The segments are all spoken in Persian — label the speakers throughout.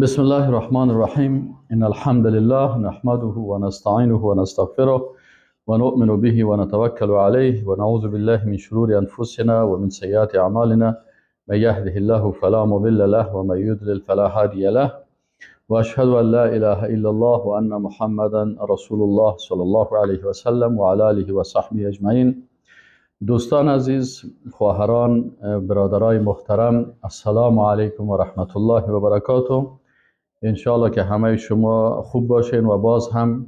Speaker 1: بسم الله الرحمن الرحيم إن الحمد لله نحمده ونستعينه ونستغفره ونؤمن به ونتوكل عليه ونعوذ بالله من شرور أنفسنا ومن سيئات أعمالنا من يهده الله فلا مضل له ومن يضلل فلا هادي له وأشهد أن لا إله إلا الله وأن محمدا رسول الله صلى الله عليه وسلم وعلى آله وصحبه أجمعين. دوستان عزیز، خواهران، برادرای محترم، السلام علیکم و رحمت الله و برکاته. انشاءالله که همه شما خوب باشین و باز هم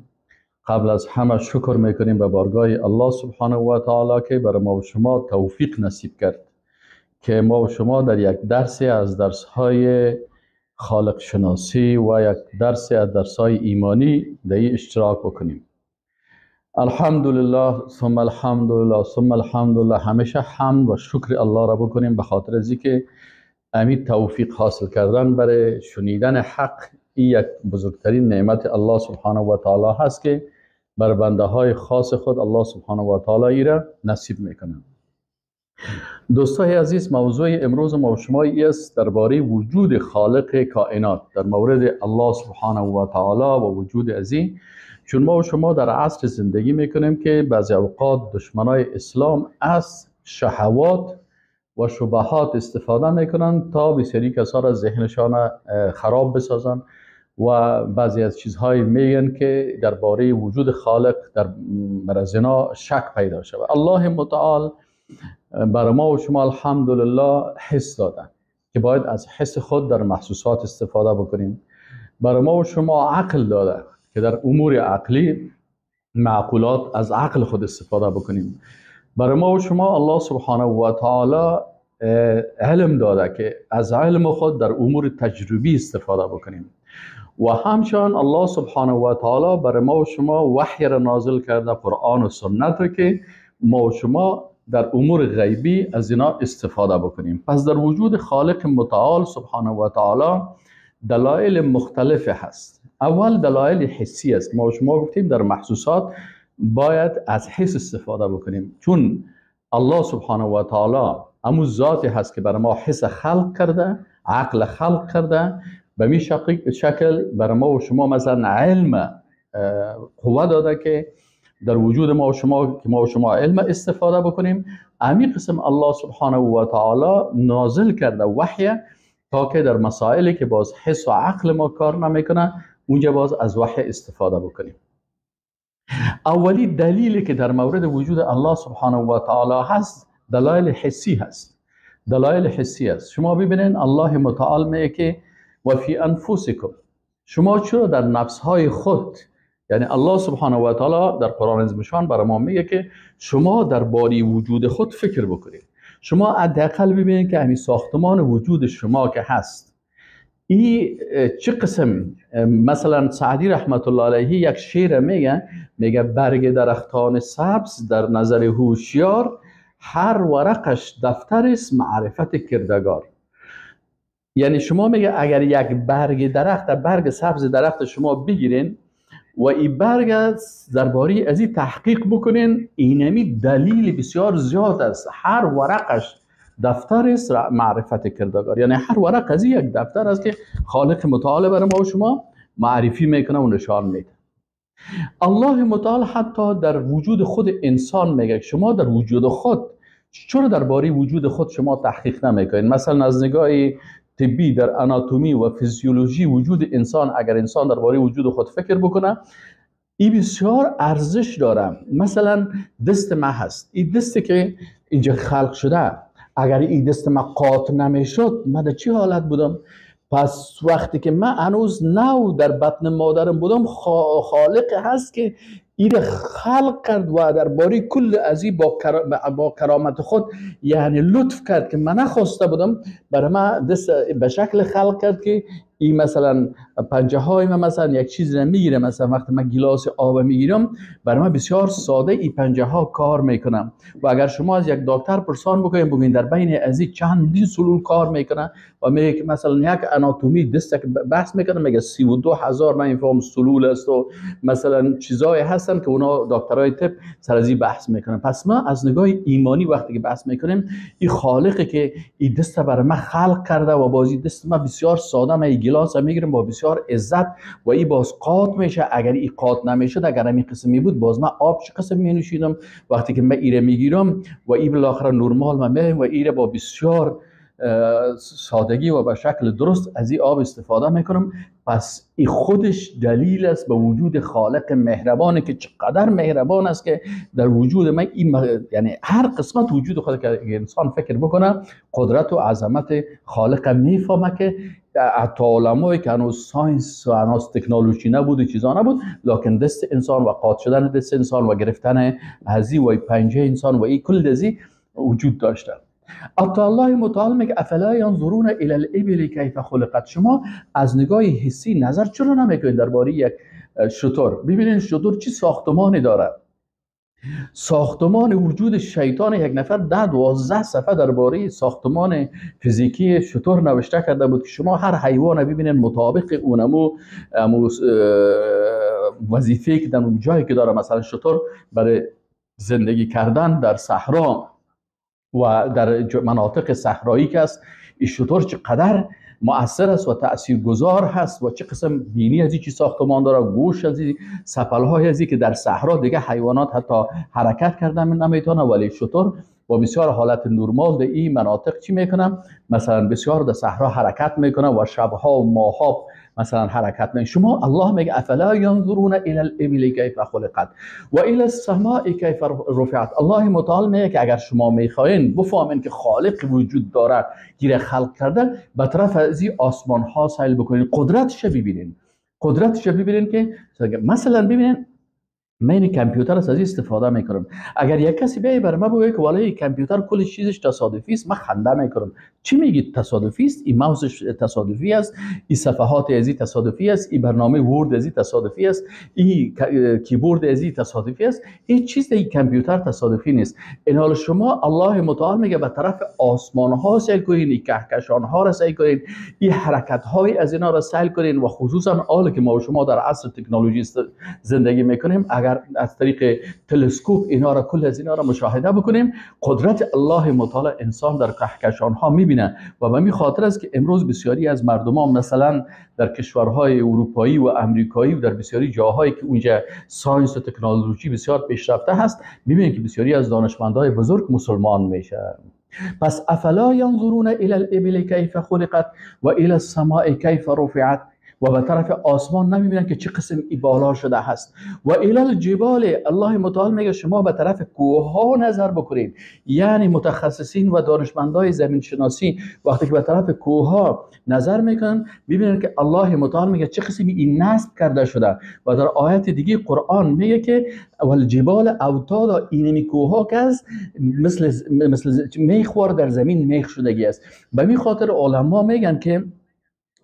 Speaker 1: قبل از همه شکر میکنیم به بارگاه الله سبحانه و تعالی که برای ما و شما توفیق نصیب کرد که ما و شما در یک درسی از درسهای خالق شناسی و یک درسی از درسهای ایمانی در این اشتراک بکنیم. الحمدلله ثم الحمدلله ثم الحمدلله، همیشه حمد و شکر الله را بکنیم به خاطر از اینکه امید توفیق حاصل کردن برای شنیدن حق این یک بزرگترین نعمت الله سبحانه و تعالی هست که بر بنده های خاص خود الله سبحانه و تعالی ای را نصیب میکنه. دوستای عزیز، موضوع امروز ما و شما است درباره وجود خالق کائنات، در مورد الله سبحانه و تعالی و وجود ازی. چون ما و شما در عصر زندگی میکنیم که بعضی اوقات دشمنای اسلام از شهوات و شبهات استفاده میکنن تا بسیاری کسا را ذهنشان خراب بسازن و بعضی از چیزهای میگن که درباره وجود خالق در زنا شک پیدا شود. الله متعال برای ما و شما الحمدلله حس داده که باید از حس خود در محسوسات استفاده بکنیم. برای ما و شما عقل داده که در امور عقلی معقولات از عقل خود استفاده بکنیم. برای ما و شما الله سبحانه و تعالی علم داده که از علم خود در امور تجربی استفاده بکنیم و همچنان الله سبحانه و تعالی برای ما و شما وحی را نازل کرده، قرآن و سنت را، که ما و شما در امور غیبی از اینا استفاده بکنیم. پس در وجود خالق متعال سبحانه و تعالی دلایل مختلف هست. اول دلایل حسی است. ما و شما گفتیم در محسوسات باید از حس استفاده بکنیم، چون الله سبحانه و تعالی همون ذاتی هست که برای ما حس خلق کرده، عقل خلق کرده. به می شکل برای ما و شما مثلا علم قوه داده که در وجود ما و شما که ما و شما علم استفاده بکنیم. همین قسم الله سبحانه و تعالی نازل کرده وحی تا که در مسائلی که باز حس و عقل ما کار نمیکنه اونجا باز از وحی استفاده بکنیم. اولی دلیلی که در مورد وجود الله سبحانه و تعالی هست دلایل حسی هست. دلایل حسی هست. شما ببینین الله متعال میگه که و فی انفسکم، شما چرا در نفسهای خود، یعنی الله سبحانه و تعالی در قرآن عظیم برای ما میگه که شما در باری وجود خود فکر بکنید. شما حداقل ببینید که همین ساختمان وجود شما که هست این چه قسم. مثلا سعدی رحمت الله علیه یک شعر میگه برگ درختان سبز در نظر هوشیار، هر ورقش دفتر است معرفت کردگار. یعنی شما میگه اگر یک برگ سبز درخت شما بگیرین و این برگ درباره از این تحقیق بکنین، اینمی دلیل بسیار زیاد است. هر ورقش دفتر است معرفت کردگار. یعنی هر ورق از یک دفتر است که خالق متعال برای ما و شما معرفی میکنه و نشان میده. الله متعال حتی در وجود خود انسان میگه شما در وجود خود چرا درباره وجود خود شما تحقیق نمیکنین؟ مثلا از نگاه طبی در آناتومی و فیزیولوژی وجود انسان، اگر انسان درباره وجود خود فکر بکنه این بسیار ارزش داره. مثلا دست ما هست، این دستی که اینجا خلق شده، اگر این دست ما قاطع نمیشد من در چه حالت بودم؟ پس وقتی که من هنوز نو در بطن مادرم بودم خالق هست که این خلق کرد و درباره کل ازی با کرامت خود یعنی لطف کرد که من نخواسته بودم برای من دست به شکل خلق کرد که این مثلا پنجه های من مثلا یک چیز را میگیره، مثلا وقتی من گلاس آب میگیرم برای من بسیار ساده این پنجه ها کار میکنم. و اگر شما از یک دکتر پرسان بکنید در بین ازی چندین سلول کار میکنه و میگه که مثلا یک آناتومی دست بحث میکنه میگه 32,000 من فهم سلول است و مثلا چیزای هستن که اونا دکترای طب سر از این بحث میکنن. پس ما از نگاه ایمانی وقتی که بحث میکنیم این خالقی که این دست برای من خلق کرده و بازی دست ما بسیار ساده، من گلاس میگیریم با بسیار عزت و این باز قاط میشه. اگر این قاط نمیشد، اگر همین قسمی بود، باز من آب چه قسم می نوشیدم. وقتی که من ایره میگیرم و این بالاخره نرمال من میایم و ایره با بسیار سادگی و به شکل درست از این آب استفاده میکنم. پس این خودش دلیل است به وجود خالق مهربانه که چقدر مهربان است که در وجود من یعنی هر قسمت وجود خود که انسان فکر بکنه قدرت و عظمت خالق میفهمه که حتی علمایی که هنوز ساینس و هنوز تکنولوژی نبود و چیزا نبود، لکن دست انسان و قاط شدن دست انسان و گرفتن هزی و پنجه انسان و این کل دزی وجود داشته. حتی الله متعال میگه افلا ینظرون الی الابل کیف خلقت. شما از نگاه حسی نظر چرا نمیکنید درباره یک شتر؟ ببینید شتر چی ساختمانی داره. ساختمان وجود شیطان یک نفر 12 صفحه درباره ساختمان فیزیکی شتر نوشته کرده بود که شما هر حیوان ببینید مطابق اونمو وظیفه که در اون جایی که داره. مثلا شتر برای زندگی کردن در صحرا و در مناطق صحرایی که است، این شتر چقدر مؤثر است و تاثیرگذار هست و چه قسم بینی از این چی ساختمان داره، گوش از این، سپلهای از این که در صحرا دیگه حیوانات حتی حرکت کردن نمیتونه، ولی شتر با بسیار حالت نرمال در این مناطق چی میکنه؟ مثلا بسیار در صحرا حرکت میکنه و شبها و ماها مثلا حرکت میکنه. شما الله میگه افلا ینظرون الی الابل کیف خلقت و الی السماء کیف رفعت. الله متعال میگه که اگر شما میخواین بفهمین که خالق وجود داره، گیر خلق کرده، به طرف از این آسمان ها سیل بکنین، قدرتش ببینین. قدرتش ببینین که مثلا ببینین من این کامپیوتر از استفاده میکنم. اگر یک کسی بیای بر ما بگه که والله کامپیوتر کل چیزش تصادفی است، من خنده میکنم. چی میگید تصادفی است؟ این ماوسش تصادفی است، این صفحات ازی تصادفی است، این برنامه ورد ازی تصادفی است، این کیبورد ازی تصادفی است. هیچ چیز در این کامپیوتر تصادفی نیست. این حال شما الله متعال میگه به طرف آسمان ها سیل کنین، این کهکشان ها را سیل کنین، این حرکت های از اینا را سیل کنین و خصوصا حالا که ما و شما در عصر تکنولوژی زندگی میکنیم، اگر از طریق تلسکوپ اینا را کل از اینا را مشاهده بکنیم، قدرت الله متعال انسان در کهکشان ها میبینه. و به این خاطر است که امروز بسیاری از مردمان مثلا در کشورهای اروپایی و امریکایی و در بسیاری جاهایی که اونجا ساینس و تکنولوژی بسیار پیشرفته هست، میبینید که بسیاری از دانشمندای بزرگ مسلمان میشه. پس افلا ینظرون الی الابل کیف خلقت و الی السماء کیف رفعت. و به طرف آسمان نمیبینن که چه قسم ای بالا شده هست. و الی الجبال، الله متعال میگه شما به طرف کوه ها نظر بکنید. یعنی متخصصین و دانشمندای زمین شناسی وقتی که به طرف کوه ها نظر میکنن، ببینن که الله متعال میگه چه قسم این نصب کرده شده. و در آیت دیگه قرآن میگه که والجبال اوتادا، اینمی کوه ها که از مثل میخوار در زمین میخ شدگی است. به این خاطر علما میگن که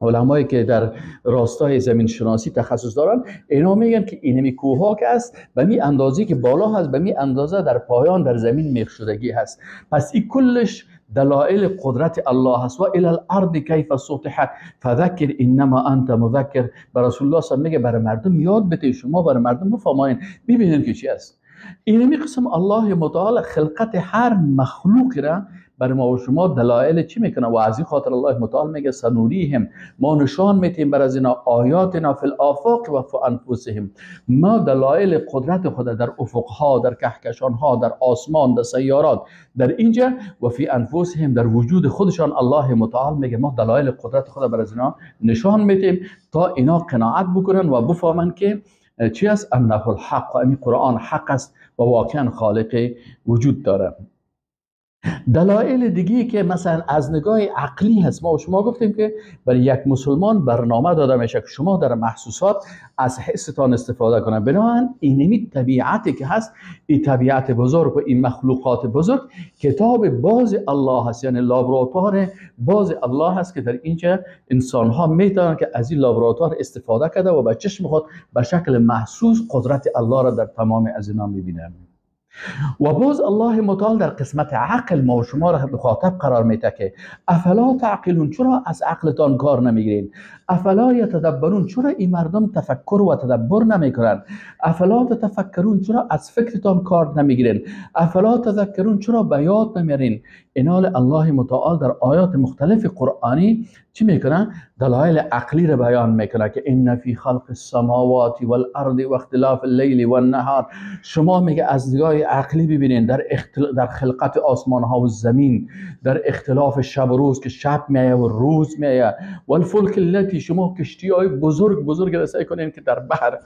Speaker 1: علمایی که در راستای زمین شناسی تخصص دارن، اینا میگن که اینمی کوه ها که است به می اندازی که بالا هست، به می اندازه در پایان در زمین میخ شدگی هست. پس این کلش دلائل قدرت الله هست. و الی الارض کیف سطحت فذکر انما انت مذکر. به رسول الله صلی الله علیه و برای مردم یاد بده، شما برای مردم بفهمائین، ببینید که چی است. اینمی قسم الله متعال خلقت هر مخلوق را برای ما و شما دلائل چی میکنه؟ و از این خاطر الله متعال میگه سنوریهم، ما نشان میتیم بر از اینا آیاتنا فی الافاق و فی انفسهم. ما دلائل قدرت خود در افقها، در کهکشانها، در آسمان، در سیارات، در اینجا و فی انفسهم، در وجود خودشان الله متعال میگه ما دلائل قدرت خود بر از اینا نشان میتیم تا اینا قناعت بکنن و بفهمن که چی است؟ انه الحق، و این قرآن حق است و واقعا خالق وجود داره. دلایل دیگه که مثلا از نگاه عقلی هست، ما و شما گفتیم که برای یک مسلمان برنامه داده میشه که شما در محسوسات از حستان استفاده کنه. بنابراین اینمی طبیعتی که هست، این طبیعت بزرگ و این مخلوقات بزرگ کتاب باز الله هست، یعنی لابراتوار باز الله هست که در اینجا انسان ها میتونن که از این لابراتوار استفاده کرده و به چشم خود به شکل محسوس قدرت الله را در تمام از اینا میبینن. و باز الله متعال در قسمت عقل ما و شما را مخاطب قرار میده که افلا تعقلون، چرا از عقلتان کار نمیگیرین؟ افلا یتدبرون، چرا این مردم تفکر و تدبر نمیکنن؟ افلا تتفکرون، چرا از فکرتان کار نمیگیرین؟ افلا تذکرون، چرا به یاد نمیارین؟ اینال الله متعال در آیات مختلف قرآنی چی میکنه؟ دلایل عقلی رو بیان میکنه که ان فی خلق السماوات والارض و اختلاف اللیل والنهار. شما میگه از نگاه عقلی ببینین در خلقت آسمان ها و زمین، در اختلاف شب و روز که شب میایه و روز میایه، و الفلک التي، شما کشتی های بزرگ رسای کنین که در بحر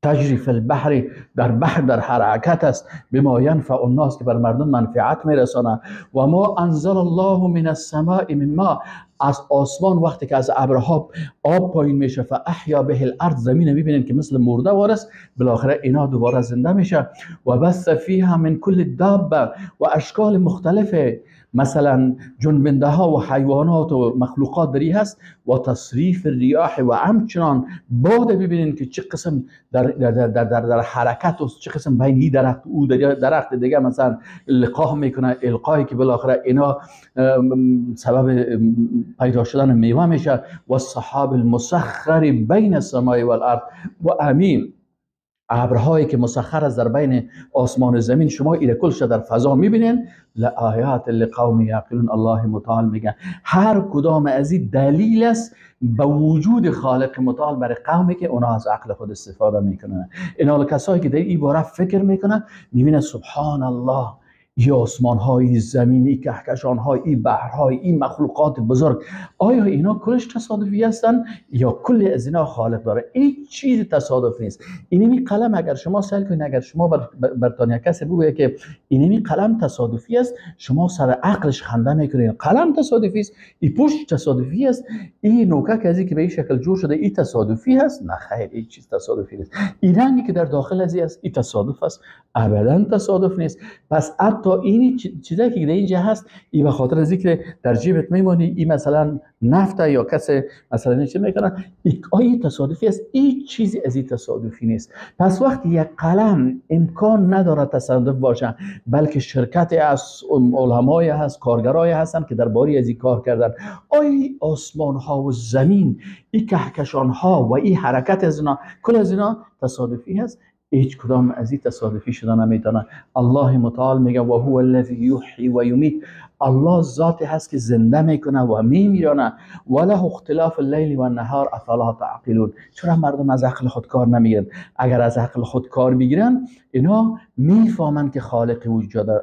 Speaker 1: تجری فی البحر، در بحر در حرکت است، بما ینفع الناس، که بر مردم منفعت میرسانه. و ما انزل الله من السماء من ماء، از آسمان وقتی که از ابرها آب پایین میشه، فاحیا به الارض، زمین میبینین که مثل مرده وارست، بالاخره اینا دوباره زنده میشه. و بث فیها من کل دابه، و اشکال مختلف مثلا جنبنده ها و حیوانات و مخلوقات دری هست. و تصریف الریاح، و همچنان باد ببینین که چه قسم در حرکت و چه قسم بین این درخت او درخت دیگه مثلا لقاح میکنه، القایی که بالاخره اینا سبب پیدا شدن میوه میشه. و السحاب المسخر بین السماء والارض، و امین ابرهایی که مسخر است در بین آسمان و زمین، شما ایره کلش در فضا میبینین. لآیات لقوم یعقلون، الله متعال میگه هر کدام از این دلیل است به وجود خالق متعال برای قومی که اونا از عقل خود استفاده میکنن. اینا کسایی که در این باره فکر میکنن میبینن سبحان الله، این آسمان های زمین، این کهکشان های، این بحرهای، این مخلوقات بزرگ، آیا اینا کلش تصادفی هستن یا کل از اینا خالق داره؟ این چیز تصادفی نیست. اینمی قلم اگر شما سال کنید، اگر شما برتانیا کسی بگه که اینمی قلم تصادفی است، شما سر عقلش خنده میکنید. قلم تصادفی است، این پشت تصادفی است، این نوکه کسی که به این شکل جور شده این تصادفی است؟ نه خیر، این چیز تصادفی نیست. این رنگی که در داخل از این تصادف است؟ ابدا تصادف نیست. پس حتی این چیزایی که در اینجا هست، این به خاطر از اینکه در جیبت میمونی، این مثلا نفت یا کسی مثلا چه میکنه، این تصادفی است. این چیزی از این تصادفی نیست. پس وقتی یک قلم امکان نداره تصادف باشه، بلکه شرکت از علمای هست، کارگرای هستن که درباره از این کار کردن. این آسمان ها و زمین، این کهکشان ها و این حرکت از اینا، کل از اینا تصادفی هست؟ هیچ کدام از این تصادفی شده نمیتونه. الله متعال میگه و هو الذی یحیی و یمیت، الله ذاتی هست که زنده میکنه و میمیرانه. وله اختلاف اللیل و النهار افلا تعقلون. چرا مردم از عقل خود کار نمیگیرن؟ اگر از عقل خود کار بگیرن، اینا میفهمن که خالق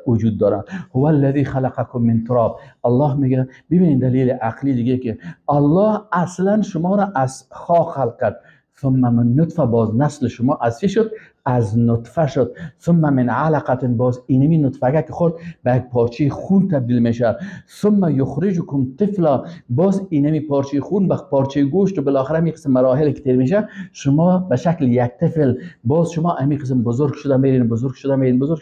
Speaker 1: وجود داره. هو الذی خلقکم من تراب. الله میگه ببینید دلیل عقلی دیگه که الله اصلا شما را از خاک خلق کرد، ثم من نطفه، باز نسل شما از چی شد؟ از نطفه شد. ثم من علقه، باز اینمی نطفه که خورد به یک پارچه خون تبدیل میشه. ثم یخرجکم طفلا، باز اینمی پارچه خون به پارچه گوشت و بالاخره می قسم مراحل که طی میشه، شما به شکل یک طفل، باز شما امی قسم بزرگ شده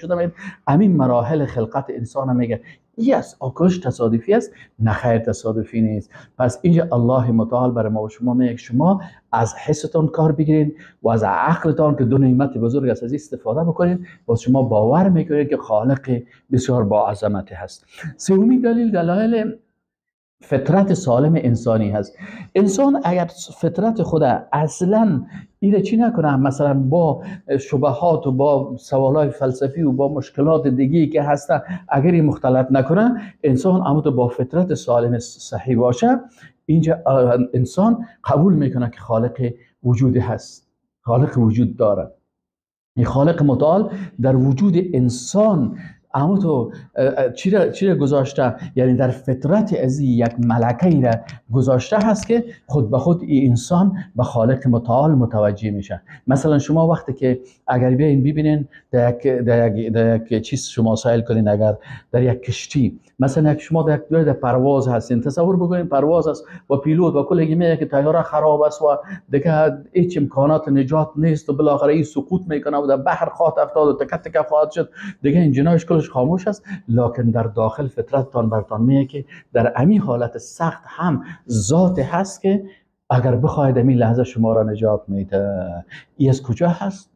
Speaker 1: میرین. همین مراحل خلقت انسان میگه یس آکش تصادفی است؟ نه خیر، تصادفی نیست. پس اینجا الله متعال برای ما و شما میگه شما از حستان کار بگیرین و از عقلتان که دو نعمت بزرگ است از استفاده بکنین، و شما باور میکنید که خالق بسیار با عظمت هست. سومین دلیل فطرت سالم انسانی هست. انسان اگر فطرت خود اصلا ایره چی نکنه، مثلا با شبهات و با سوالای فلسفی و با مشکلات دیگی که هستن، اگر این مختلط نکنه، انسان اما با فطرت سالم صحیح باشه، اینجا انسان قبول میکنه که خالق وجود هست، خالق وجود داره. این خالق متعال در وجود انسان اما تو چی را گذاشته؟ یعنی در فطرت از یک ملکه را گذاشته هست که خود به خود این انسان به خالق متعال متوجه میشه. مثلا شما وقتی که اگر بیاین ببینین در یک چیز شما سایل کنین، اگر در یک کشتی مثلا شما در پرواز هستین، تصور بکنین پرواز است و پیلوت و کل میگه که طیاره خراب است و دیگه هیچ امکانات نجات نیست و بالاخره این سقوط میکنه و در بحر خواهد افتاد و تک تک خواهد شد، دیگه انجیناش کلش خاموش است. لکن در داخل فطرتتان برتان میگه که در همین حالت سخت هم ذات هست که اگر بخواید همین لحظه شما را نجات میده. این از کجا هست؟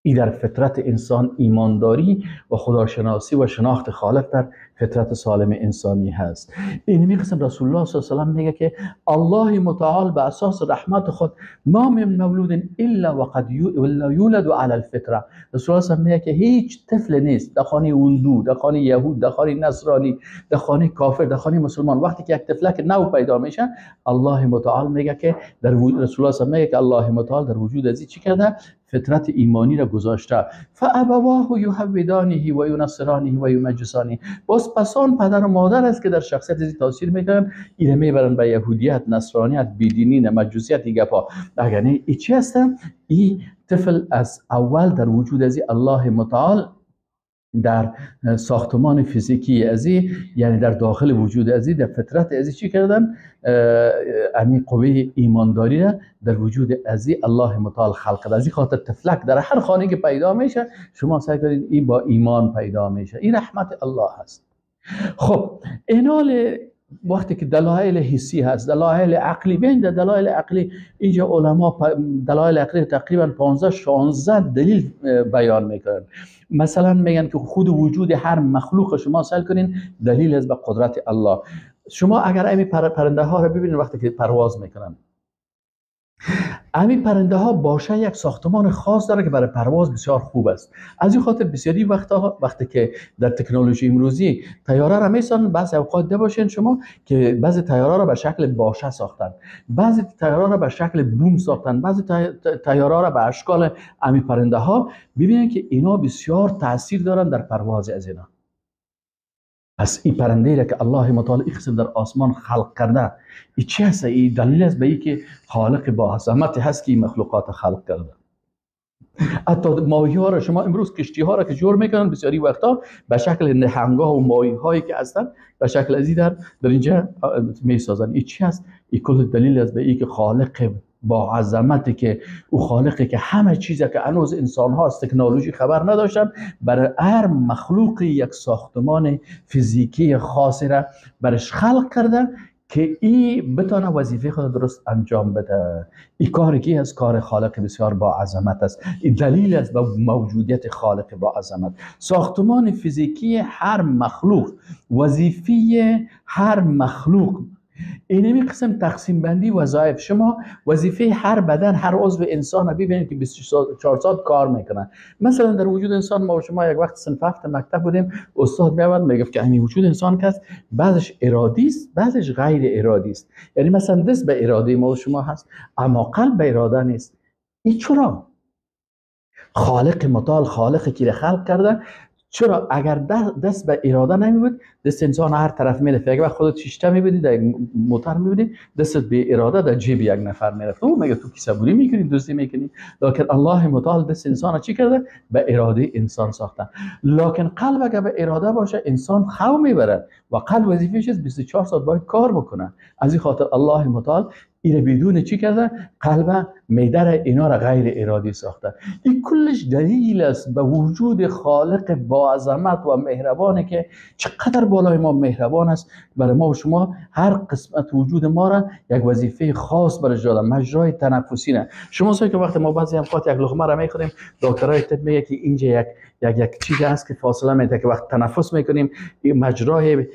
Speaker 1: این در فطرت انسان ایمانداری و خداشناسی و شناخت خالق در فطرت سالم انسانی هست. این میگه رسول الله صلی الله علیه و میگه که الله متعال به اساس رحمت خود ما من مولود الا وقد یولد علی الفطره. رسول الله میگه که هیچ طفل نیست در خانه هندو، در خانه یهود، در خانه نصرانی، در خانه کافر، در خانه مسلمان. وقتی که یک طفلک نو پیدا میشه، الله متعال میگه که در رسول الله میگه که الله متعال در وجود ازی چی کرده؟ فطرت ایمانی را گذاشته. فابواه یهودانه و ینصرانه و یمجسانه. باز پسان پدر و مادر است که در شخصیت ازی تاثیر میکنن، ایره میبرن به یهودیت، نصرانیت، بیدینی، مجوسیت، گپا. اگر نه ای چی هستن؟ این طفل از اول در وجود ازی الله متعال در ساختمان فیزیکی ازی، یعنی در داخل وجود ازی، در فطرت ازی چی کردن؟ امی قوه ایمانداری را در وجود ازی الله متعال خلق کرده. ازی خاطر طفلک در هر خانه که پیدا میشه، شما سعی کنید این با ایمان پیدا میشه. این رحمت الله هست. خب اینال وقتی که دلایل حسی هست، دلایل عقلی، بین دلایل عقلی اینجا علما دلایل عقلی تقریبا 15-16 دلیل بیان میکنن. مثلا میگن که خود وجود هر مخلوق شما سعی کنین دلیل است به قدرت الله. شما اگر امی پرنده ها رو ببینید وقتی که پرواز میکنن، همین پرنده ها باشه یک ساختمان خاص داره که برای پرواز بسیار خوب است. از این خاطر بسیاری وقتی که در تکنولوژی امروزی طیاره را میسازن، بعضی اوقات ده باشین شما که بعضی طیاره را به شکل باشه ساختن، بعضی طیاره را به شکل بوم ساختن، بعضی طیاره را به اشکال همین پرنده ها. ببینید که اینا بسیار تاثیر دارن در پرواز از اینا. پس این پرنده را که الله متعال این قسم در آسمان خلق کرده، این چی هست؟ این دلیل است به این که خالق با عظمت هست که این مخلوقات خلق کرده. حتی ماهی ها را شما امروز کشتی ها را که جور میکنن، بسیاری وقتا به شکل نهنگا و ماهی هایی که هستن به شکل ازی در اینجا میسازن. این چی هست؟ این کل دلیل است به این که خالق با عظمتی که او خالقی که همه چیزی که هنوز انسان ها از تکنولوژی خبر نداشتن، برای هر مخلوق یک ساختمان فیزیکی خاصی را برش خلق کرده که این بتونه وظیفه خود درست انجام بده. این کاری که از کار خالق بسیار با عظمت است. این دلیل است به موجودیت خالق با عظمت. ساختمان فیزیکی هر مخلوق، وظیفه هر مخلوق، اینمی قسم تقسیم بندی وظایف. شما وظیفه هر بدن، هر عضو انسان رو ببینید که 24 ساعت کار میکنن. مثلا در وجود انسان ما و شما یک وقت صنف هفت مکتب بودیم، استاد میاد میگفت که همین وجود انسان که است، بعضش ارادی است، بعضش غیر ارادی است. یعنی مثلا دست به اراده ما و شما هست، اما قلب به اراده نیست. این چرا؟ خالق متعال، خالقی که خلق کرده، چرا اگر دست به اراده نمی بود، دست انسان هر طرف میرفت. اگر وقت خودت شیشته میبینی در موتور میبینی، دستت به اراده در جیب یک نفر میرفت، او میگه تو کی صبوری میکنی، دزدی میکنی. لکن الله متعال دست انسان چی کرده؟ به اراده انسان ساخته. لکن قلب اگر به اراده باشه، انسان خو میبره و قلب وظیفه‌اش است 24 ساعت باید کار بکنه. از این خاطر الله متعال این بدون چی کرده؟ قلب میدر اینا را غیر ارادی ساخته. این کلش دلیل است به وجود خالق با عظمت و مهربانی که چقدر بالای ما مهربان است. برای ما و شما هر قسمت وجود ما را یک وظیفه خاص برش داده. مجرای تنفسی نه. شما که وقت ما بعضی اوقات یک لقمه را میخوریم، دکترای طب میگه که اینجا یک چیزی هست که فاصله میده که وقت تنفس میکنیم این مجرای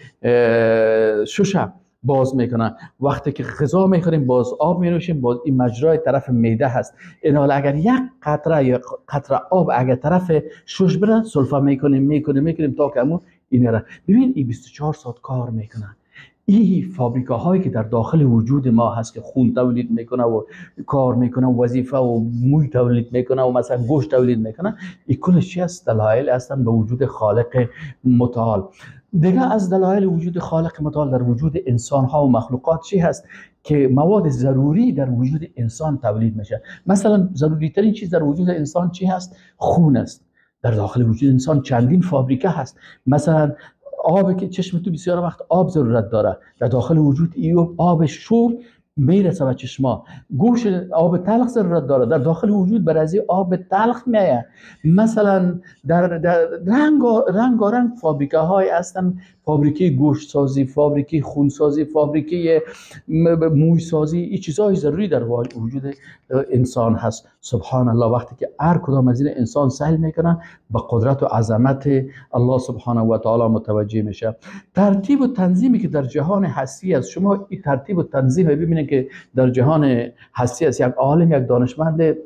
Speaker 1: شوشه باز میکنن. وقتی که غذا میخوریم باز آب می‌نوشیم، باز این مجرای طرف معده هست. این حال اگر یک قطره آب اگر طرف شش بره، سلفه میکنیم تا که همون این را ببین. این 24 ساعت کار میکنن. این فابریکاهایی که در داخل وجود ما هست که خون تولید میکنه و کار میکنه و وظیفه و موی تولید میکنه و مثلا گوشت تولید میکنه، این کلش چی است؟ دلایل هستن به وجود خالق متعال. دیگه از دلایل وجود خالق متعال در وجود انسان ها و مخلوقات چی هست؟ که مواد ضروری در وجود انسان تولید میشه. مثلا ضروری ترین چیز در وجود انسان چی هست؟ خون است. در داخل وجود انسان چندین فابریکه هست. مثلا آب که چشم تو بسیار وقت آب ضرورت داره، در داخل وجود آب شور میرسه به چشما. گوش آب تلخ ضرورت داره، در داخل وجود بر از آب تلخ میآید. مثلا در رنگ فابریکه های هستن، فابریکه گوشت سازی، فابریکه خون سازی، فابریکه موی سازی، این چیزهای ضروری در وجود انسان هست. سبحان الله، وقتی که هر کدام از این انسان سهل میکنه به قدرت و عظمت الله سبحانه و تعالی متوجه میشه. ترتیب و تنظیمی که در جهان هستی است، شما این ترتیب و تنظیم ببینید که در جهان هستی است. یک عالم، یک دانشمند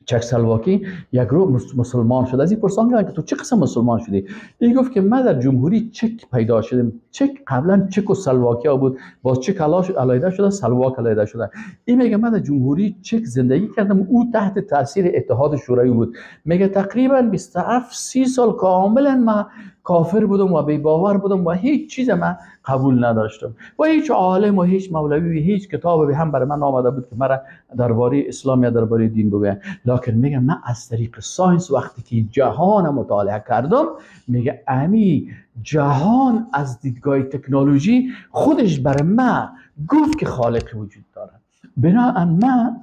Speaker 1: چکسلواکی یک روز مسلمان شد. از این پرسان کردن که تو چه قسم مسلمان شدی؟ این گفت که من در جمهوری چک پیدا شدم. چک قبلا چک و سلواکیا بود، باز چک علیحده شده، سلواک علیحده شده. این میگه من در جمهوری چک زندگی کردم، او تحت تاثیر اتحاد شوروی بود. میگه تقریبا 27 سال کاملا من کافر بودم و بی باور بودم و هیچ چیز من قبول نداشتم و هیچ عالم و هیچ مولوی و هیچ کتاب به هم برای من آمده بود که مرا درباره اسلام یا درباره دین بگه. لکن میگه من از طریق ساینس وقتی که جهان مطالعه کردم، میگه امی جهان از دیدگاه تکنولوژی خودش برای من گفت که خالق وجود داره. بنابراین من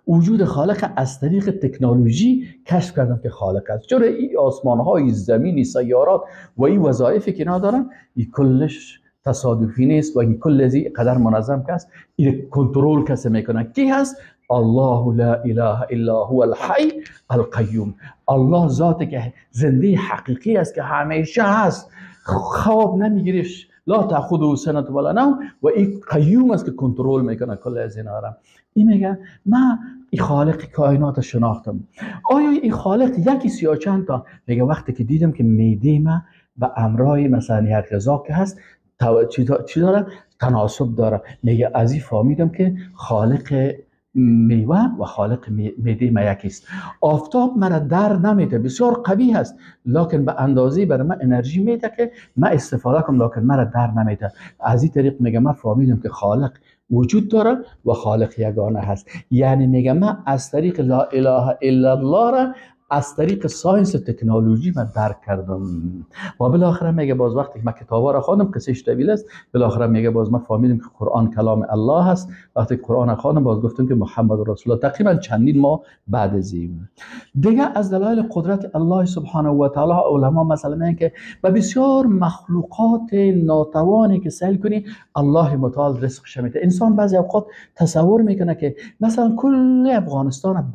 Speaker 1: وجود خالق از طریق تکنولوژی کشف کردم که خالق است. چرا این آسمان های زمینی، سیارات و این وظایفی که ندارن، این کلش تصادفی نیست و این کل از این قدر منظم است. این کنترل کسی میکنه کی هست؟ الله لا اله الا هو الحی القیوم. الله ذاتی که زنده حقیقی است که همیشه هست، خواب نمیگیرش، لا تأخذه سنة ولا نوم، و این قیوم است که کنترل میکنه کل از اینا را. این میگه من این خالق کائنات شناختم. آیا این خالق یکی یا چند تا؟ میگه وقتی که دیدم که معده من به امرای مثلا یک غذا که هست چی داره؟ تناسب داره. میگه از این فهمیدم که خالق میوه و خالق معده ما یکیست. آفتاب مرا در نمیده، بسیار قوی هست، لکن به اندازه برای من انرژی میده که من استفاده کنم، لکن مرا در نمیده. از این طریق میگه من فهمیدم که خالق وجود داره و خالق یگانه هست. یعنی میگه من از طریق لا اله الا الله را از طریق ساینس و تکنولوژی من درک کردم. و بالاخره میگه باز وقتی من کتابا را خواندم، قصهش طویل است، بالاخره میگه باز من فهمیدم که قرآن کلام الله هست. وقتی قرآن خواندم باز گفتم که محمد رسول الله. تقریبا چندین ماه بعد از این دیگه از دلایل قدرت الله سبحانه و تعالی علما مثلا میگن که به بسیار مخلوقات ناتوانی که سهل کنی الله متعال رزقش میده. انسان بعضی اوقات تصور میکنه که مثلا کل افغانستان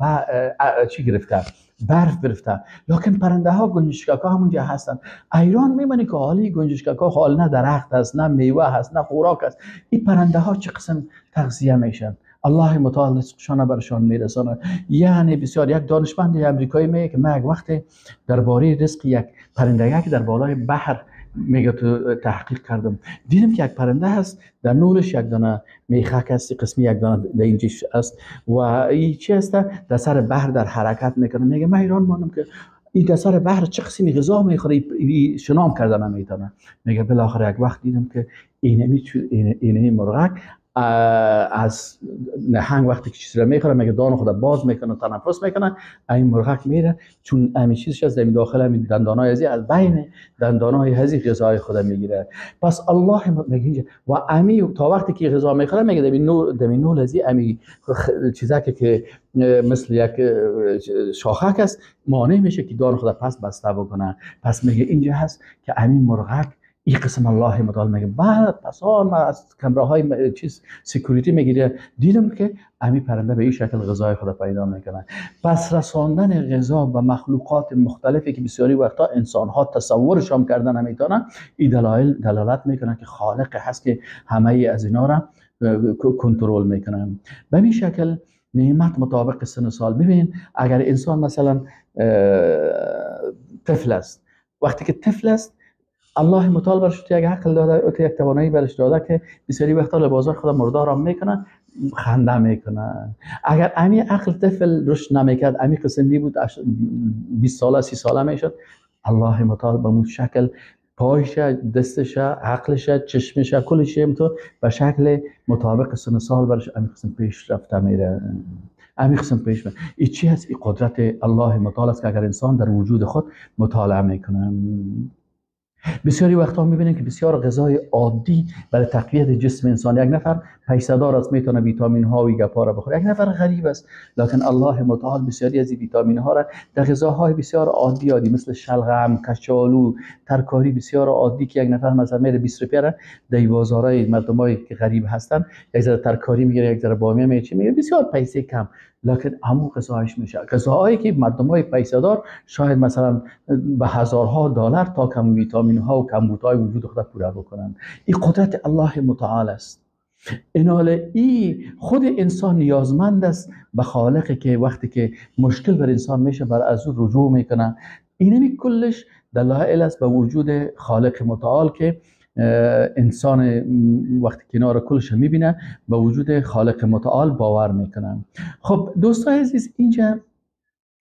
Speaker 1: چی گرفته، برف گرفته، لکن پرنده ها گنجشکک ها همونجا هستن. ایران میمونه که حالی گنجشکک ها حال نه درخت است، نه میوه هست، نه خوراک است. این پرنده ها چه قسم تغذیه میشن؟ الله متعال رزقشان برشان میرسانه. یعنی بسیار. یک دانشمند امریکایی میگه که من یک وقت درباره رزق یک پرنده که در بالای بحر میگه تو تحقیق کردم، دیدم که یک پرنده هست در نولش یک دانه میخک است، قسمی یک دانه در اینجاش است و این چی است در سر بحر در حرکت میکنه. میگه من ایران ماندم که این در سر بحر چه قسمی غذا میخوره، شنام کردن نمیتونه. میگه بالاخره یک وقت دیدم که اینه مرغک از نهنگ وقتی که چیزی را میخوره، میگه دان خود باز میکنه، تنفس میکنه، این مرغک میره چون همین چیزش از داخل همین دندانای ازی از بین دندانای هزی غذای خود میگیره. پس الله میگه و امی تا وقتی که غذا میخوره میگه دمی نول ازی امی چیزا که مثل یک شاخک است مانع میشه که دان خود پس بسته بکنه. پس میگه اینجا هست که همین مرغک این قسم الله متعال میگه. بعد پس ما از کمره های چیز سکیوریتی میگیره، دیدم که امی پرنده به این شکل غذای خود پیدا میکنه. پس رساندن غذا به مخلوقات مختلفی که بسیاری وقتا انسان ها تصورش هم کردن نمیتونن، این دلالت میکنه که خالق هست که همه از اینا را کنترل میکنه. به این شکل نعمت مطابق سن و سال. ببین اگر انسان مثلا طفل است، وقتی که طفل است الله متعال برش یک عقل داده، یک توانایی برش داده که بسیاری وقتا لباسای خود مردار هم میکنه، خنده میکنه. اگر امی عقل طفل رشد نمیکرد، امی قسم بود 20 ساله 30 ساله میشد، الله متعال به اون شکل پایش، دستش، عقلش، چشمش، کلش تو به شکل مطابق سن سال برش امی قسم پیش رفته میره. امی قسم پیش میره. این چی هست؟ این قدرت الله متعال است که اگر انسان در وجود خود مطالعه میکنه. بسیاری وقتا میبینیم که بسیار غذای عادی برای تقویت جسم انسان، یک نفر پیسه‌دار است میتونه ویتامین ها و گپا را بخوره، یک نفر غریب است لکن الله متعال بسیاری از این ویتامین ها را در غذاهای بسیار عادی مثل شلغم، کچالو، ترکاری بسیار عادی که یک نفر مثلا میره 20 روپیه را در بازارهای مردمایی که غریب هستن یک ذره ترکاری میگیره، یک ذره بامیه میگیره، بسیار پیسه کم، لکن همون غذاهایش میشه. غذاهایی که مردمای پیسه‌دار شاید مثلا به هزارها دلار تا کم ویتامین ها و کمبودهای وجود خود پورا بکنن. این قدرت الله متعال است. این خود انسان نیازمند است به خالقی که وقتی که مشکل بر انسان میشه بر از او رجوع میکنه. اینمی کلش دلایل است به وجود خالق متعال که انسان وقتی کنار کلش میبینه به وجود خالق متعال باور میکنه. خب دوستان عزیز، اینجا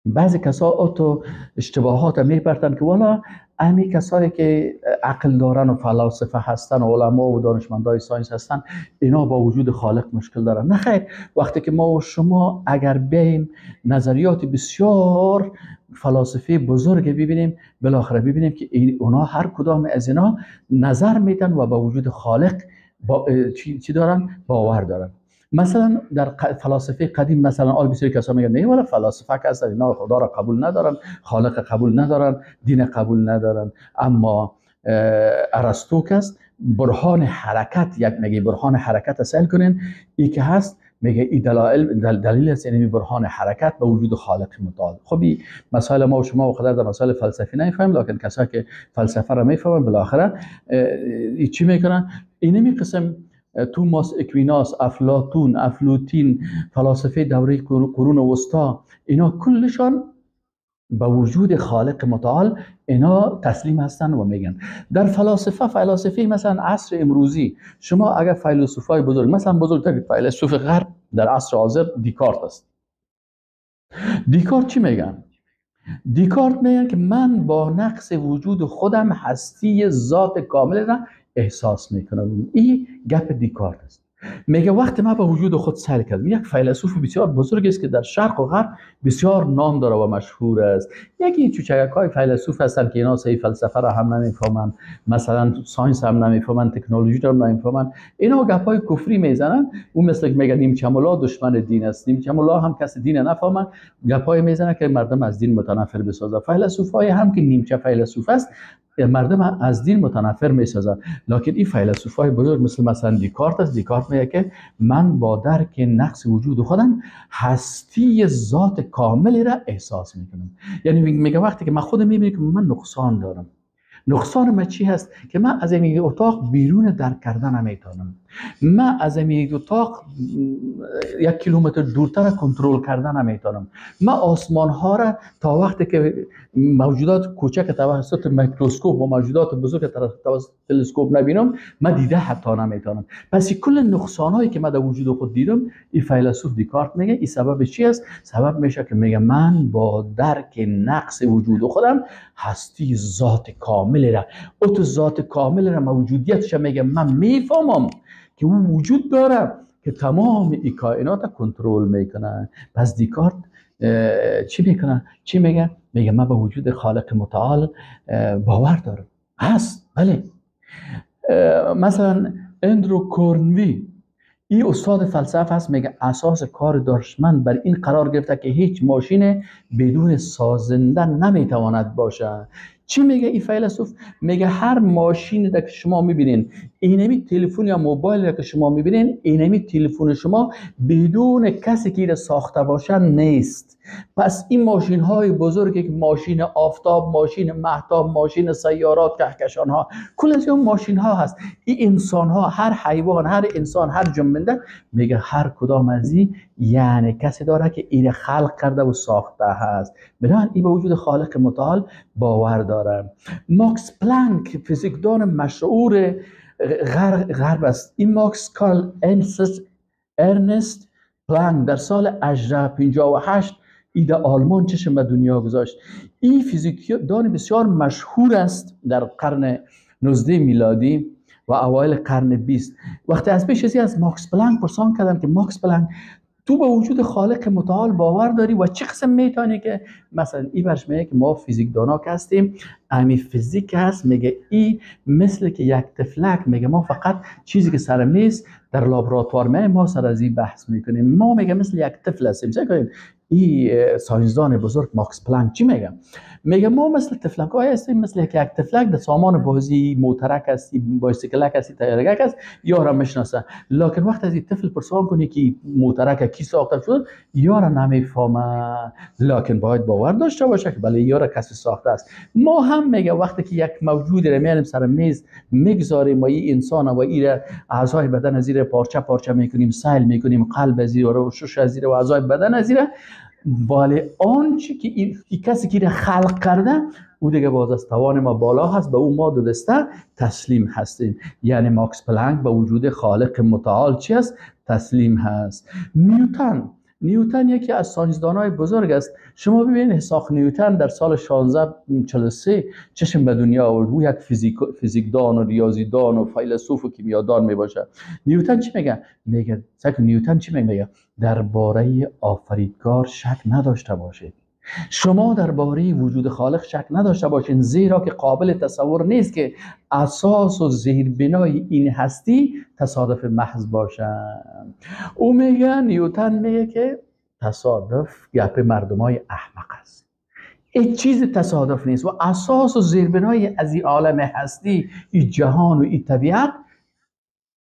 Speaker 1: بعضی کسا اوتو اشتباهات میپرتن که والا امی کسایی که عقل دارن و فلاسفه هستن و علما و دانشمندای ساینس هستن اینا با وجود خالق مشکل دارن. نه خیر، وقتی که ما و شما اگر بیم نظریات بسیار فلاسفه بزرگ ببینیم، بالاخره ببینیم که اونا هر کدام از اینا نظر میدن و با وجود خالق چی دارن؟ باور دارن. مثلا در فلاسفه قدیم مثلا بسیاری کسا میگن نه ولی فلاسفه که هستن اینا خدا را قبول ندارن، خالق قبول ندارن، دین قبول ندارن. اما ارسطو کس برهان حرکت میگه برهان حرکت اصل کنین، ای که هست میگه ای دلیل است، یعنی برهان حرکت به وجود خالق متعال. خب این مسائل ما و شما و خدا در مسائل فلسفی نمیفهمیم، لکن کسایی که فلسفه را میفهمن بالاخره چی میکنن؟ اینمی قسم توماس اکویناس، افلاطون، افلوتین، فلاسفه دوره قرون وسطا، اینا کلشان با وجود خالق متعال اینا تسلیم هستن و میگن. در فلاسفه مثلا عصر امروزی شما اگر فیلسوفای بزرگ، مثلا بزرگترین فیلسوف غرب در عصر حاضر دیکارت است. دیکارت چی میگن؟ دیکارت میگن که من با نقص وجود خودم هستی ذات کامل را احساس میکنم. این گپ دیکارت است. میگه وقتی من به وجود خود سیر کردم، یک فیلسوف بسیار بزرگ است که در شرق و غرب بسیار نام داره و مشهور است. یکی چوچکک های فیلسوف هستن که اینا صحیح فلسفه را هم نمیفهمن، مثلا ساینس هم نمیفهمن، تکنولوژی را هم نمیفهمن، اینا گپای کفری میزنن. اون مثل که میگه نیمچه ملا دشمن دین است، نیمچه ملا هم کسی دین نفهمن، گپای میزنه که مردم از دین متنفر بسازه. فیلسوفای هم که نیمچه فیلسوف است مردم از دین متنفر میسازن. لکن این فیلسوفای بزرگ مثلا دیکارت است. دیکارت میگه که من با درک نقص وجود خودم هستی ذات کاملی را احساس میکنم. یعنی میگه وقتی که من خودم میبینم که من نقصان دارم، نقصان من چی هست؟ که من از این اتاق بیرون درک کردن نمیتونم، من از این اتاق 1 کیلومتر دورتر کنترل کردن نمیتونم، من آسمان ها را تا وقتی که موجودات کوچک توسط میکروسکوپ و موجودات بزرگ توسط تلسکوپ نبینم من دیده حتی نمیتونم. پس کل نقصان هایی که من در وجود خود دیدم، این فیلسوف دیکارت میگه این سبب چی است؟ سبب میشه که میگه من با درک نقص وجود خودم هستی ذات کامل را، تو ذات کامل را موجودیتش میگه من میفهمم که اون وجود داره که تمام این کائنات کنترل میکنه. پس دیکارت چی میکنه؟ چی میگه؟ میگه من به وجود خالق متعال باور دارم. هست، بله. مثلا اندرو کورنوی، این استاد فلسفه هست، میگه اساس کار دانشمند بر این قرار گرفته که هیچ ماشین بدون سازنده نمیتواند باشه. چی میگه این فیلسوف؟ میگه هر ماشینی که شما میبینین، اینمی تلفن یا موبایلی که شما میبینین، اینمی تلفن شما بدون کسی که ساخته باشه نیست. پس این ماشین های بزرگی که ماشین آفتاب، ماشین مهتاب، ماشین سیارات، کهکشان ها، کل از اون ماشین ها هست. این انسان ها، هر حیوان، هر انسان، هر جنبنده، میگه هر کدام از این یعنی کسی داره که این خلق کرده و ساخته هست. بنابراین این به وجود خالق متعال باور داره. ماکس پلانک فیزیکدان مشهور غرب است. این ماکس کارل ارنست پلانک در سال 1858 ایده آلمان چشم به دنیا گذاشت. این فیزیکدان بسیار مشهور است در قرن 19 میلادی و اوایل قرن 20. وقتی از پیش از ماکس پلانک پرسان کردن که ماکس پلانک تو به وجود خالق متعال باور داری و چه قسم میتونی که مثلا این برش میگه که ما فیزیک دانا هستیم، امی فیزیک هست، میگه این مثل که یک تفلک، میگه ما فقط چیزی که سرم نیست در لابراتوار ما سر از این بحث میکنیم، ما میگه مثل یک طفل هستیم. چه کنیم؟ این ساینسدان بزرگ ماکس پلانک چی میگه؟ میگه ما مثل تفلک های هستیم، مثل یک تفلک در سامان بازی موترک هستی، بایسیکلک هستی، تایرگک هست، یارم میشناسه. لکن وقت از این طفل پرسان کنی که موترک کی ساخته شد، یارا نمیفهمه، لکن باید باور داشته باشه که بله یارا کسی ساخته است. ما هم میگه وقتی که یک موجود رو میاریم سر میز میگذاریم و این انسان و این اعضای بدن از زیر پارچه پارچه میکنیم، سیل میکنیم، قلب از زیر و شش از زیر و اعضای بدن از زیر، ولی آنچه که این کسی که خلق کرده او دیگه باز از توان ما بالا هست، به او ما دو دسته تسلیم هستیم. یعنی ماکس پلانک به وجود خالق متعال چی است؟ تسلیم هست. نیوتن یکی از ساینسدانای بزرگ است. شما ببینید اسحاق نیوتن در سال 1643 چشم به دنیا آورد. او یک فیزیکدان و ریاضیدان و فیلسوف و کیمیادان می باشه. نیوتن چی میگه؟ میگه نیوتن چی میگه؟ درباره آفریدگار شک نداشته باشید. شما درباره وجود خالق شک نداشته باشین، زیرا که قابل تصور نیست که اساس و زیربنای این هستی تصادف محض باشن. او میگه، نیوتن میگه که تصادف گپ مردمای احمق است، هیچ چیز تصادف نیست و اساس و زیربنای از این عالم هستی، این جهان و این طبیعت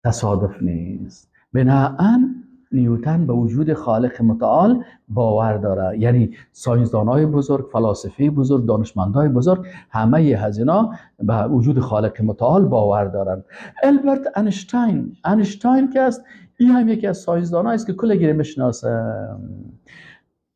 Speaker 1: تصادف نیست. بنابراین نیوتن به وجود خالق متعال باور داره. یعنی ساینسدانای بزرگ، فلاسفه بزرگ، دانشمندای بزرگ، همه هزینا به وجود خالق متعال باور دارن. البرت انشتاین که است، این هم یکی از ساینسدانایی است که کلگی میشناسه.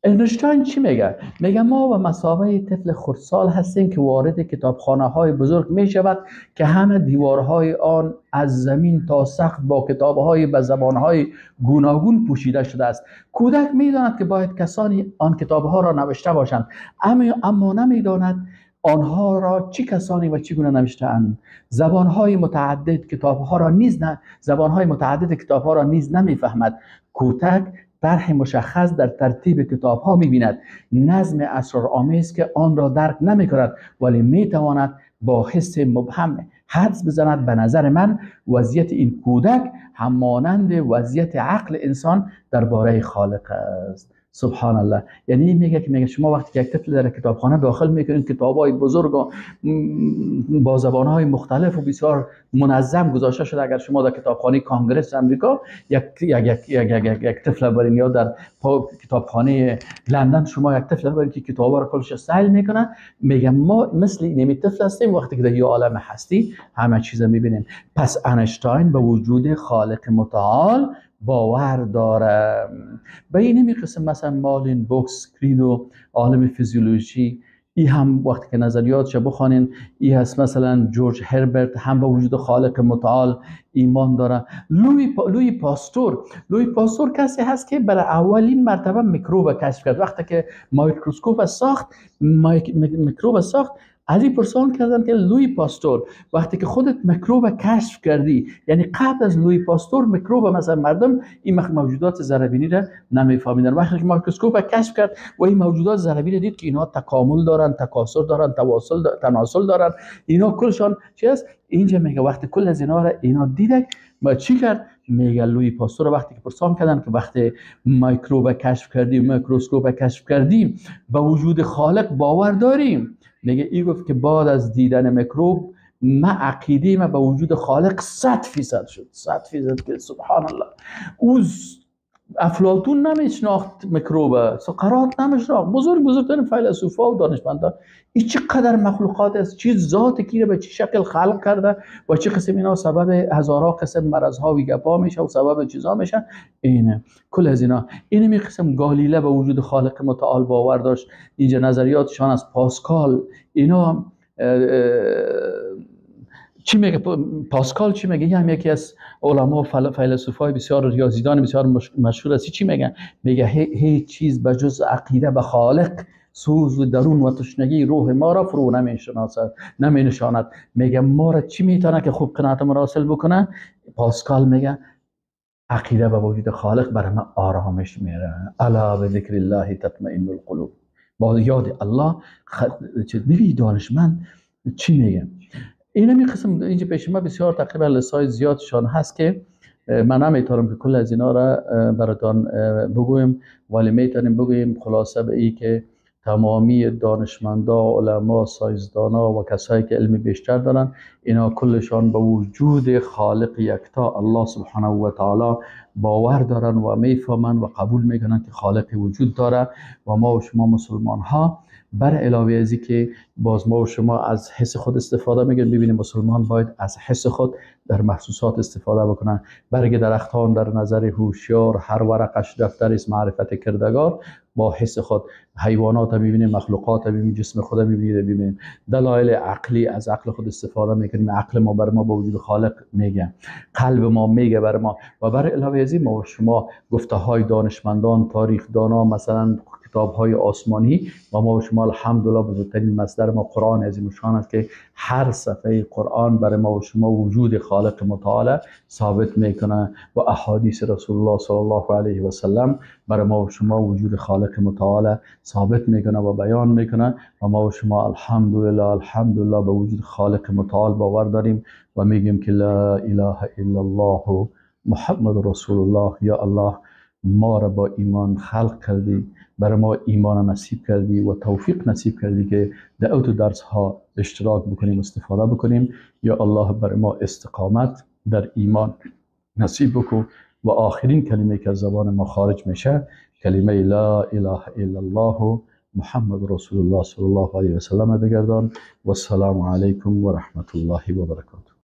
Speaker 1: اینشتین چی میگه؟ میگه ما به مثابه طفل خردسال هستیم که وارد کتابخانه های بزرگ می شود که همه دیوارهای آن از زمین تا سقف با کتابهای به زبانهای گوناگون پوشیده شده است. کودک میداند که باید کسانی آن کتابها را نوشته باشند، اما نمیداند آنها را چی کسانی و چگونه نوشته‌اند. زبانهای متعدد کتابها را نیز نمیفهمد. کودک طرح مشخص در ترتیب کتاب ها می‌بیند، نظم اسرارآمیز که آن را درک نمی‌کند، ولی می‌تواند با حس مبهم حدس بزند. به نظر من وضعیت این کودک همانند وضعیت عقل انسان درباره خالق است. سبحان الله. یعنی میگه شما وقتی که یک طفل در کتابخانه داخل میکنید، کتاب‌های بزرگ و با زبان‌های مختلف و بسیار منظم گذاشته شده. اگر شما در کتابخانه کانگرس امریکا یک طفل برین، یا در کتابخانه لندن شما یک طفل برین که کتابا رو کلش سیل میکنه، میگم ما مثل این طفل هستیم وقتی که در یه عالم هستی همه چیز میبینیم. پس انشتاین به وجود خالق متعال باور داره. به این قسم مثلا مالین بوکس کریدو عالم فیزیولوژی، این هم وقتی که نظریاتش بخوانین، این هست. مثلا جورج هربرت هم به وجود خالق متعال ایمان داره. لوی پاستور کسی هست که برای اولین مرتبه میکروب کشف کرد. وقتی که میکروسکوپ ساخت، از این پرسان کردن که لوی پاستور وقتی که خودت میکروب کشف کردی، یعنی قبل از لوی پاستور میکروب مثلا مردم این موجودات ذره‌بینی را نمیفهمیدن. وقتی که میکروسکوپ کشف کرد و این موجودات ذره‌بینی دید که اینا تکامل دارن، تکاثر دارن، تناسل دارن، اینا کلشان چی است؟ اینجا میگه وقتی کل از اینا دیدک ما چی کرد؟ میگه لوی پاستور وقتی که پرسان کردن که وقتی میکروب کشف کردیم، میکروسکوپ کشف کردیم، به وجود خالق باور داریم؟ میگه ای گفت که بعد از دیدن میکروب ما عقیده ما به وجود خالق 100% شد. 100% که سبحان الله. او افلاطون نمیشناخت میکروب، سقراط نمیشناخت، بزرگترین فیلسوفا و دانشمندا. این چقدر مخلوقات است، چی ذات کی رو به چه شکل خلق کرده و چه قسم اینا سبب هزارها قسم مرض-ها و گپا میشه و سبب چیزا میشه. اینه کل از اینا. این قسم گالیله به وجود خالق متعال باور داشت. اینجا نظریاتشان از پاسکال اینا چی میگه؟ پاسکال چی میگه؟ هم یکی از علما و فیلسوفای بسیار ریاضیدان بسیار مشهور است. چی میگه؟ میگه هیچ چیز به جز عقیده به خالق سوز و درون و تشنگی روح ما را فرو نمی-نشاند. میگه ما را چی میتونه که خوب قناعت ما را حاصل بکنه؟ پاسکال میگه عقیده به وجود خالق برای من آرامش میاره. الا به ذکر الله تطمئن القلوب. با یاد الله نوی دانشمند چی میگه؟ این می قسم اینجا پیش ما بسیار تقریبا لسای زیادشان هست که من نمیتونم که کل از اینا را براتان بگویم، ولی میتونیم بگویم خلاصه به ای که تمامی دانشمندا، علما، ساینسدانا و کسایی که علم بیشتر دارن، اینا کلشان به وجود خالق یکتا الله سبحانه و تعالی باور دارن و میفهمن و قبول میکنن که خالق وجود داره. و ما و شما مسلمان ها بر علاوه ازی که باز ما و شما از حس خود استفاده میگن، ببینیم مسلمان باید از حس خود در محسوسات استفاده بکنن. برگ درختان در نظر هوشیار هر ورقش دفتر است معرفت کردگار. با حس خود حیوانات میبینیم، مخلوقات میبینیم، جسم خود میبینیم، دلایل عقلی از عقل خود استفاده میکنیم. عقل ما بر ما با وجود خالق میگه، قلب ما میگه بر ما. و بر علاوه ازی ما و شما گفته های دانشمندان، تاریخ دانا، مثلا کتاب های آسمانی، و ما و شما الحمدلله بزرگترین مصدر ما قرآن عظیم شان است که هر صفحه قرآن برای ما و شما وجود خالق متعال ثابت میکنه و احادیث رسول الله صلی الله علیه و سلم برای ما و شما وجود خالق متعال ثابت میکنه و بیان میکنه. و ما و شما الحمدلله به وجود خالق متعال باور داریم و میگیم که لا اله الا الله محمد رسول الله. یا الله ما را با ایمان خلق کردی، برای ما ایمان نصیب کردی و توفیق نصیب کردی که در اوت درس ها اشتراک بکنیم، استفاده بکنیم. یا الله برای ما استقامت در ایمان نصیب بکن و آخرین کلمه که از زبان ما خارج میشه کلمه لا اله الا الله محمد رسول الله صلی الله علیه و سلم بگردان. و السلام علیکم و رحمت الله و برکاته.